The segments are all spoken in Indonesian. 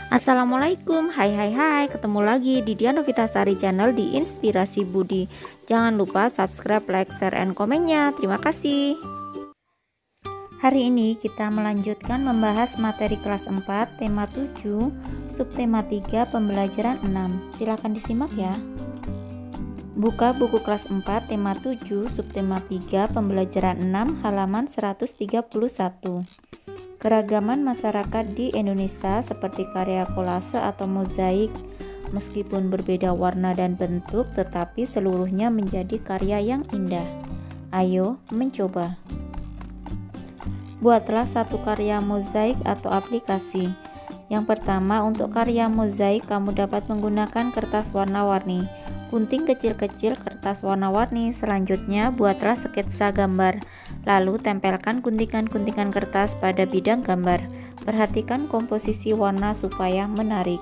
Assalamualaikum, hai, ketemu lagi di Dian Novitasari Channel di Inspirasi Budi. Jangan lupa subscribe, like, share, and komennya. Terima kasih. Hari ini kita melanjutkan membahas materi kelas 4, tema 7, subtema 3, pembelajaran 6. Silakan disimak ya. Buka buku kelas 4, tema 7, subtema 3, pembelajaran 6, halaman 131. Keragaman masyarakat di Indonesia seperti karya kolase atau mozaik, meskipun berbeda warna dan bentuk, tetapi seluruhnya menjadi karya yang indah. Ayo mencoba. Buatlah satu karya mozaik atau aplikasi. Yang pertama, untuk karya mozaik kamu dapat menggunakan kertas warna-warni. Gunting kecil-kecil kertas warna-warni. Selanjutnya, buatlah sketsa gambar. Lalu tempelkan guntingan-guntingan kertas pada bidang gambar. Perhatikan komposisi warna supaya menarik.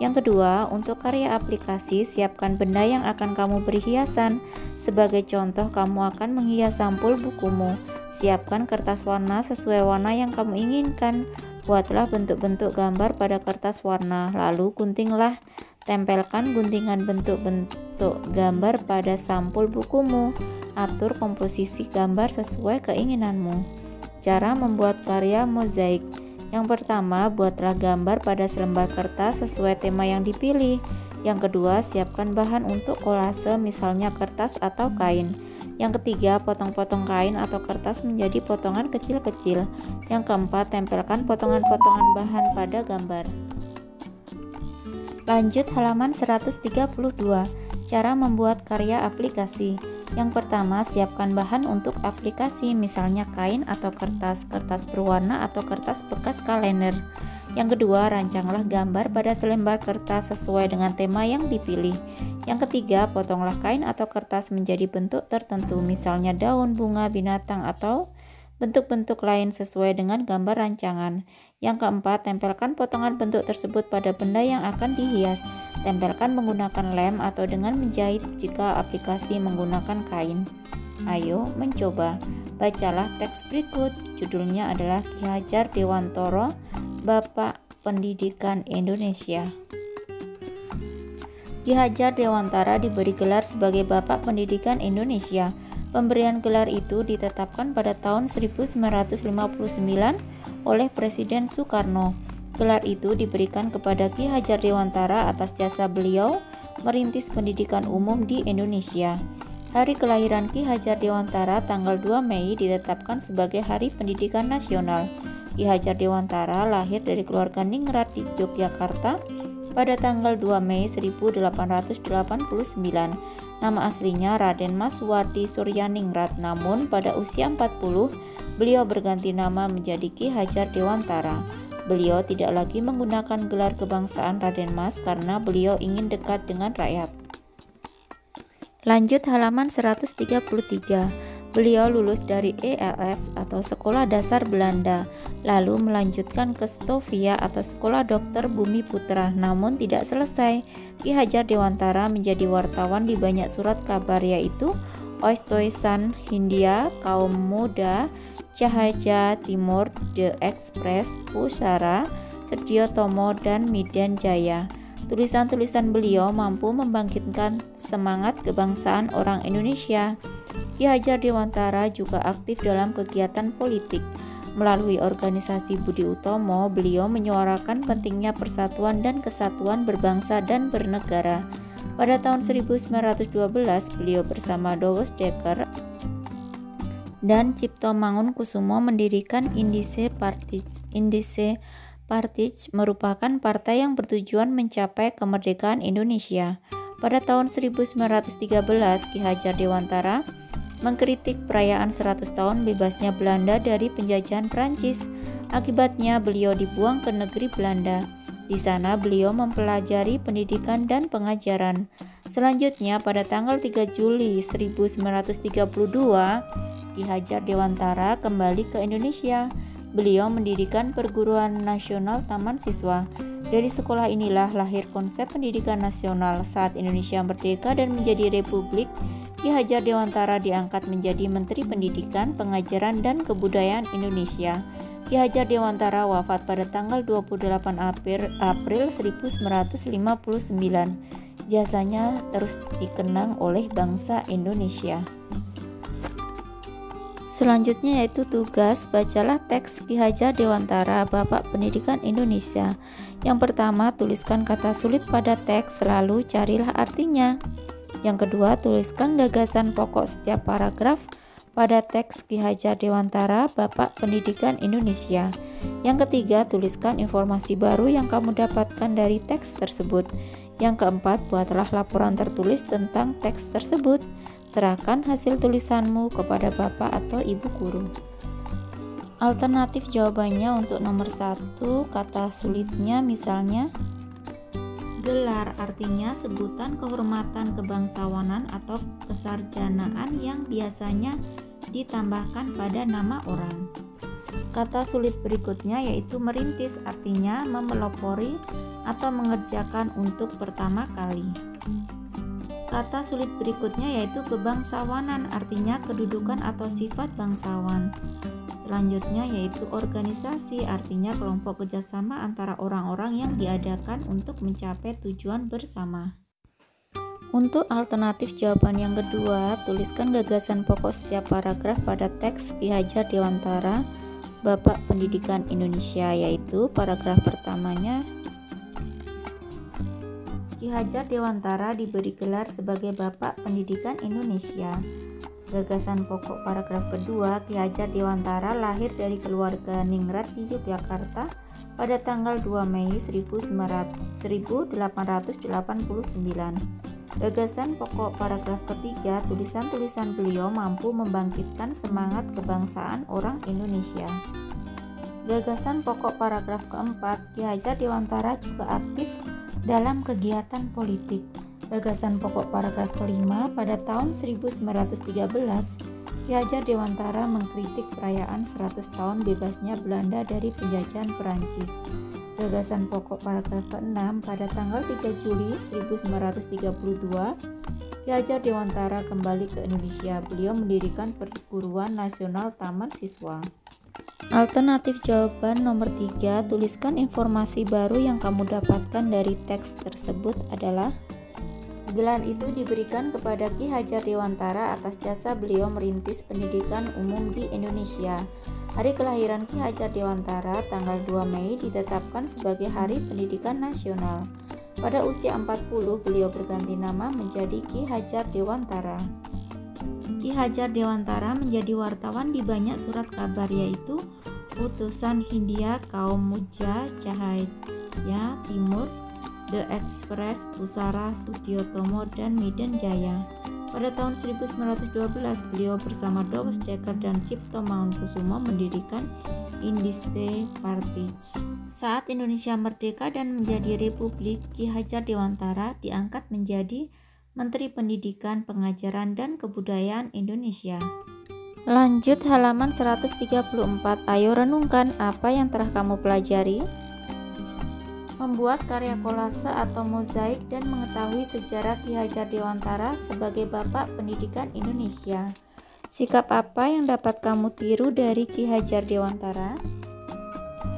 Yang kedua, untuk karya aplikasi, siapkan benda yang akan kamu beri hiasan. Sebagai contoh, kamu akan menghias sampul bukumu. Siapkan kertas warna sesuai warna yang kamu inginkan. Buatlah bentuk-bentuk gambar pada kertas warna, lalu guntinglah. Tempelkan guntingan bentuk-bentuk gambar pada sampul bukumu. Atur komposisi gambar sesuai keinginanmu. Cara membuat karya mozaik. Yang pertama, buatlah gambar pada selembar kertas sesuai tema yang dipilih. Yang kedua, siapkan bahan untuk kolase, misalnya kertas atau kain. Yang ketiga, potong-potong kain atau kertas menjadi potongan kecil-kecil. Yang keempat, tempelkan potongan-potongan bahan pada gambar. Lanjut halaman 132. Cara membuat karya aplikasi. Yang pertama, siapkan bahan untuk aplikasi, misalnya kain atau kertas berwarna atau kertas bekas kalender. Yang kedua, rancanglah gambar pada selembar kertas sesuai dengan tema yang dipilih. Yang ketiga, potonglah kain atau kertas menjadi bentuk tertentu, misalnya daun, bunga, binatang, atau bentuk-bentuk lain sesuai dengan gambar rancangan. Yang keempat, tempelkan potongan bentuk tersebut pada benda yang akan dihias. Tempelkan menggunakan lem atau dengan menjahit jika aplikasi menggunakan kain. Ayo mencoba. Bacalah teks berikut. Judulnya adalah Ki Hajar Dewantara, Bapak Pendidikan Indonesia. Ki Hajar Dewantara diberi gelar sebagai Bapak Pendidikan Indonesia. Pemberian gelar itu ditetapkan pada tahun 1959 oleh Presiden Soekarno. Gelar itu diberikan kepada Ki Hajar Dewantara atas jasa beliau merintis pendidikan umum di Indonesia. Hari kelahiran Ki Hajar Dewantara tanggal 2 Mei ditetapkan sebagai Hari Pendidikan Nasional. Ki Hajar Dewantara lahir dari keluarga ningrat di Yogyakarta pada tanggal 2 Mei 1889. Nama aslinya Raden Maswardi Suryaningrat, namun pada usia 40, beliau berganti nama menjadi Ki Hajar Dewantara. Beliau tidak lagi menggunakan gelar kebangsaan Raden Mas karena beliau ingin dekat dengan rakyat. Lanjut halaman 133. Beliau lulus dari ELS atau Sekolah Dasar Belanda, lalu melanjutkan ke Stovia atau Sekolah Dokter Bumi Putra, namun tidak selesai. Ki Hajar Dewantara menjadi wartawan di banyak surat kabar, yaitu Oistoisan Hindia, Kaum Muda, Cahaya Timur, The Express, Pusara, Sedyo Tomo, dan Medan Jaya. Tulisan-tulisan beliau mampu membangkitkan semangat kebangsaan orang Indonesia. Ki Hajar Dewantara juga aktif dalam kegiatan politik. Melalui organisasi Budi Utomo, beliau menyuarakan pentingnya persatuan dan kesatuan berbangsa dan bernegara. Pada tahun 1912, beliau bersama Douwe Dekker dan Cipto Mangunkusumo mendirikan Indische Partij. Indische Partij merupakan partai yang bertujuan mencapai kemerdekaan Indonesia. Pada tahun 1913, Ki Hajar Dewantara mengkritik perayaan 100 tahun bebasnya Belanda dari penjajahan Prancis. Akibatnya beliau dibuang ke negeri Belanda. Di sana beliau mempelajari pendidikan dan pengajaran. Selanjutnya pada tanggal 3 Juli 1932, Ki Hajar Dewantara kembali ke Indonesia. Beliau mendirikan Perguruan Nasional Taman Siswa. Dari sekolah inilah lahir konsep pendidikan nasional saat Indonesia merdeka dan menjadi republik. Ki Hajar Dewantara diangkat menjadi Menteri Pendidikan, Pengajaran, dan Kebudayaan Indonesia. Ki Hajar Dewantara wafat pada tanggal 28 April 1959. Jasanya terus dikenang oleh bangsa Indonesia. Selanjutnya yaitu tugas, bacalah teks Ki Hajar Dewantara, Bapak Pendidikan Indonesia. Yang pertama, tuliskan kata sulit pada teks, lalu carilah artinya. Yang kedua, tuliskan gagasan pokok setiap paragraf pada teks Ki Hajar Dewantara, Bapak Pendidikan Indonesia. Yang ketiga, tuliskan informasi baru yang kamu dapatkan dari teks tersebut. Yang keempat, buatlah laporan tertulis tentang teks tersebut. Serahkan hasil tulisanmu kepada bapak atau ibu guru. Alternatif jawabannya untuk nomor 1, kata sulitnya misalnya gelar, artinya sebutan kehormatan kebangsawanan atau kesarjanaan yang biasanya ditambahkan pada nama orang. Kata sulit berikutnya yaitu merintis, artinya memelopori atau mengerjakan untuk pertama kali. Kata sulit berikutnya yaitu kebangsawanan, artinya kedudukan atau sifat bangsawan. Selanjutnya yaitu organisasi, artinya kelompok kerjasama antara orang-orang yang diadakan untuk mencapai tujuan bersama. Untuk alternatif jawaban yang kedua, tuliskan gagasan pokok setiap paragraf pada teks Ki Hajar Dewantara, Bapak Pendidikan Indonesia, yaitu paragraf pertamanya, Ki Hajar Dewantara diberi gelar sebagai Bapak Pendidikan Indonesia. Gagasan pokok paragraf kedua, Ki Hajar Dewantara lahir dari keluarga ningrat di Yogyakarta pada tanggal 2 Mei 1889. Gagasan pokok paragraf ketiga, tulisan-tulisan beliau mampu membangkitkan semangat kebangsaan orang Indonesia. Gagasan pokok paragraf keempat, Ki Hajar Dewantara juga aktif dalam kegiatan politik. Gagasan pokok paragraf kelima, pada tahun 1913, Ki Hajar Dewantara mengkritik perayaan 100 tahun bebasnya Belanda dari penjajahan Perancis. Gagasan pokok paragraf ke-6, pada tanggal 3 Juli 1932, Ki Hajar Dewantara kembali ke Indonesia. Beliau mendirikan Perguruan Nasional Taman Siswa. Alternatif jawaban nomor 3, tuliskan informasi baru yang kamu dapatkan dari teks tersebut adalah gelar itu diberikan kepada Ki Hajar Dewantara atas jasa beliau merintis pendidikan umum di Indonesia. Hari kelahiran Ki Hajar Dewantara tanggal 2 Mei ditetapkan sebagai Hari Pendidikan Nasional. Pada usia 40 beliau berganti nama menjadi Ki Hajar Dewantara. Ki Hajar Dewantara menjadi wartawan di banyak surat kabar, yaitu Utusan Hindia, Kaum Muja, Cahaya Timur, The Express, Pusara, Sudiotomo, dan Medan Jaya. Pada tahun 1912 beliau bersama Dawes Dekker dan Cipto Mangunkusumo mendirikan Indische Partij. Saat Indonesia merdeka dan menjadi republik, Ki Hajar Dewantara diangkat menjadi Menteri Pendidikan, Pengajaran, dan Kebudayaan Indonesia. Lanjut halaman 134. Ayo renungkan apa yang telah kamu pelajari. Membuat karya kolase atau mozaik dan mengetahui sejarah Ki Hajar Dewantara sebagai Bapak Pendidikan Indonesia. Sikap apa yang dapat kamu tiru dari Ki Hajar Dewantara?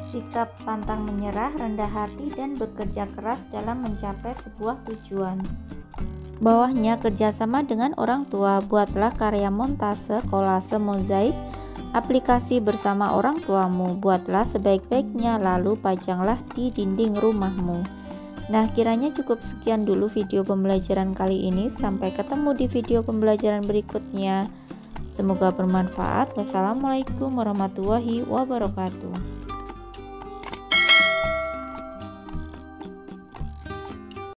Sikap pantang menyerah, rendah hati, dan bekerja keras dalam mencapai sebuah tujuan. Bawahnya, kerjasama dengan orang tua. Buatlah karya montase, kolase, mozaik, aplikasi bersama orang tuamu. Buatlah sebaik-baiknya, lalu pajanglah di dinding rumahmu. Nah, kiranya cukup sekian dulu video pembelajaran kali ini. Sampai ketemu di video pembelajaran berikutnya. Semoga bermanfaat. Wassalamualaikum warahmatullahi wabarakatuh.